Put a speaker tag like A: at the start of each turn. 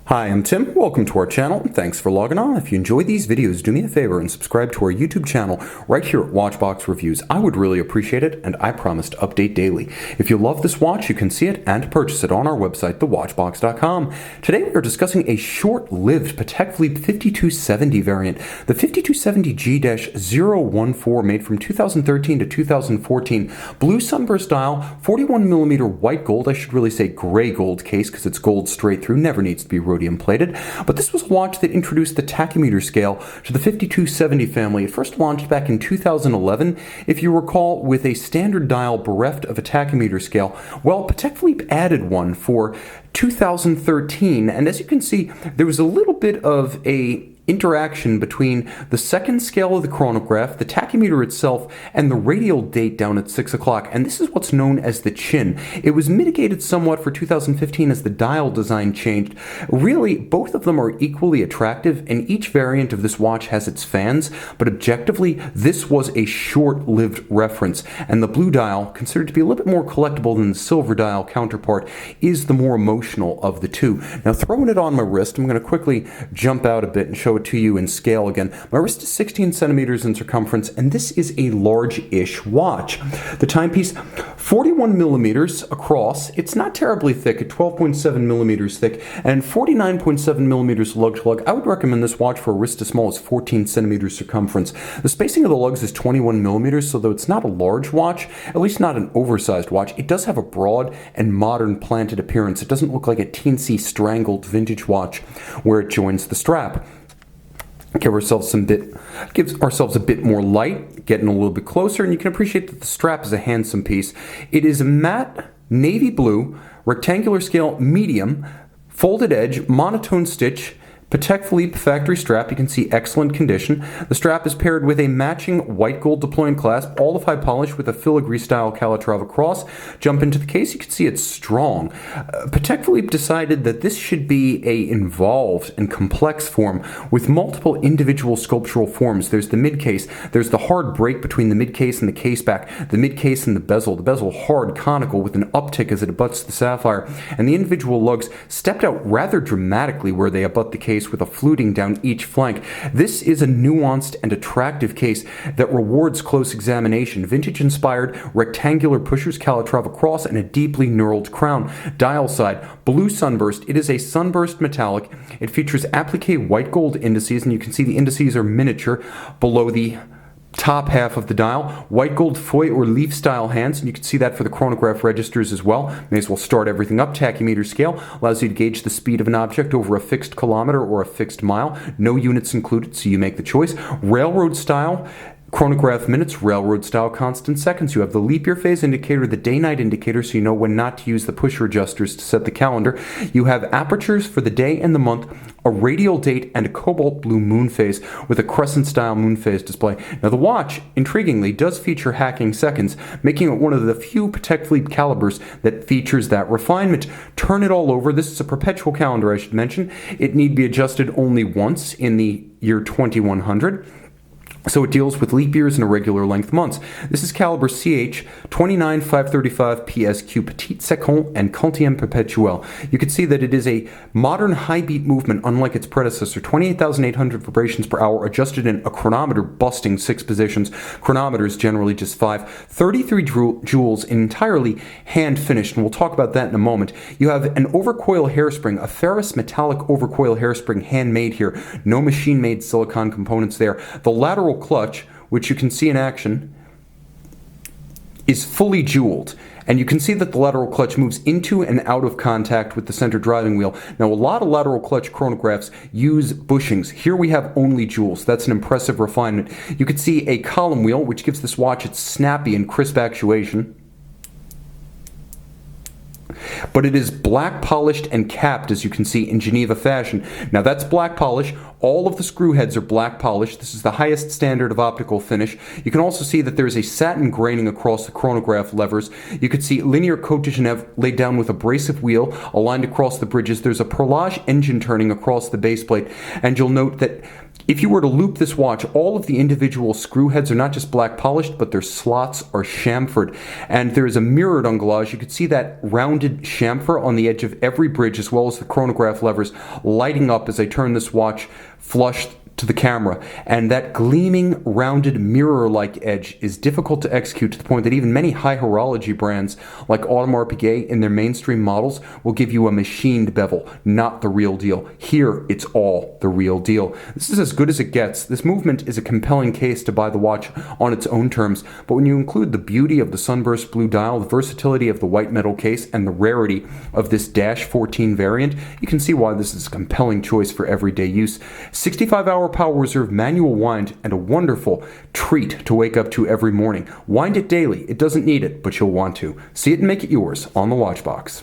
A: Hi, I'm Tim. Welcome to our channel. Thanks for logging on. If you enjoy these videos, do me a favor and subscribe to our YouTube channel right here at Watchbox Reviews. I would really appreciate it, and I promise to update daily. If you love this watch, you can see it and purchase it on our website, thewatchbox.com. Today we are discussing a short-lived Patek Philippe 5270 variant, the 5270G-014, made from 2013 to 2014. Blue sunburst dial, 41mm white gold, I should really say gray gold case because it's gold straight through, never needs to be rhodium plated, but this was a watch that introduced the tachymeter scale to the 5270 family. It first launched back in 2011, if you recall, with a standard dial bereft of a tachymeter scale. Well, Patek Philippe added one for 2013, and as you can see, there was a little bit of a interaction between the second scale of the chronograph, the tachymeter itself, and the radial date down at 6 o'clock, and this is what's known as the chin. It was mitigated somewhat for 2015 as the dial design changed. Really, both of them are equally attractive, and each variant of this watch has its fans, but objectively, this was a short-lived reference, and the blue dial, considered to be a little bit more collectible than the silver dial counterpart, is the more emotional of the two. Now, throwing it on my wrist, I'm going to quickly jump out a bit and show it to you in scale again. My wrist is 16 centimeters in circumference, and this is a large-ish watch. The timepiece, 41 millimeters across. It's not terribly thick, at 12.7 millimeters thick, and 49.7 millimeters lug-to-lug. I would recommend this watch for a wrist as small as 14 centimeters circumference. The spacing of the lugs is 21 millimeters, so though it's not a large watch, at least not an oversized watch, it does have a broad and modern planted appearance. It doesn't look like a teensy strangled vintage watch where it joins the strap. Gives ourselves a bit more light, getting a little bit closer, and you can appreciate that the strap is a handsome piece. It is a matte navy blue, rectangular scale, medium, folded edge, monotone stitch, Patek Philippe factory strap. You can see excellent condition. The strap is paired with a matching white gold deploying clasp, all of high polish with a filigree style Calatrava Cross. Jump into the case, you can see it's strong. Patek Philippe decided that this should be a involved and complex form with multiple individual sculptural forms. There's the mid case, there's the hard break between the mid case and the case back, the mid case and the bezel hard conical with an uptick as it abuts the sapphire, and the individual lugs stepped out rather dramatically where they abut the case with a fluting down each flank. This is a nuanced and attractive case that rewards close examination. Vintage-inspired rectangular pushers, Calatrava Cross, and a deeply knurled crown. Dial side, blue sunburst. It is a sunburst metallic. It features applique white gold indices, and you can see the indices are miniature below the top half of the dial. White gold foy or leaf style hands, and you can see that for the chronograph registers as well. May as well start everything up. Tachymeter scale allows you to gauge the speed of an object over a fixed kilometer or a fixed mile. No units included, so you make the choice. Railroad style, chronograph minutes, railroad style constant seconds. You have the leap year phase indicator, the day-night indicator, so you know when not to use the pusher adjusters to set the calendar. You have apertures for the day and the month, a radial date, and a cobalt blue moon phase with a crescent style moon phase display. Now the watch, intriguingly, does feature hacking seconds, making it one of the few Patek Philippe calibers that features that refinement. Turn it all over. This is a perpetual calendar, I should mention. It need be adjusted only once in the year 2100. So it deals with leap years and irregular length months. This is caliber CH 29535 PSQ Petit Second and Quantième Perpetual. You can see that it is a modern high beat movement unlike its predecessor. 28,800 vibrations per hour adjusted in a chronometer busting 6 positions. Chronometers generally just 5. 33 jewels entirely hand finished, and we'll talk about that in a moment. You have an overcoil hairspring, a ferrous metallic overcoil hairspring handmade here. No machine made silicone components there. The lateral clutch, which you can see in action, is fully jeweled, and you can see that the lateral clutch moves into and out of contact with the center driving wheel. Now, a lot of lateral clutch chronographs use bushings. Here we have only jewels. That's an impressive refinement. You can see a column wheel, which gives this watch its snappy and crisp actuation. But it is black polished and capped, as you can see, in Geneva fashion. Now that's black polish. All of the screw heads are black polished. This is the highest standard of optical finish. You can also see that there is a satin graining across the chronograph levers. You can see linear Côte de Genève laid down with abrasive wheel aligned across the bridges. There's a perlage engine turning across the base plate, and you'll note that if you were to loop this watch, all of the individual screw heads are not just black polished, but their slots are chamfered. And there is a mirrored anglage. You could see that round rounded chamfer on the edge of every bridge, as well as the chronograph levers lighting up as I turn this watch flush to the camera, and that gleaming, rounded, mirror-like edge is difficult to execute to the point that even many high horology brands like Audemars Piguet in their mainstream models will give you a machined bevel, not the real deal. Here, it's all the real deal. This is as good as it gets. This movement is a compelling case to buy the watch on its own terms, but when you include the beauty of the sunburst blue dial, the versatility of the white metal case, and the rarity of this Dash 14 variant, you can see why this is a compelling choice for everyday use. 65-hour power reserve manual wind, and a wonderful treat to wake up to every morning. Wind it daily. It doesn't need it, but you'll want to. See it and make it yours on the Watchbox.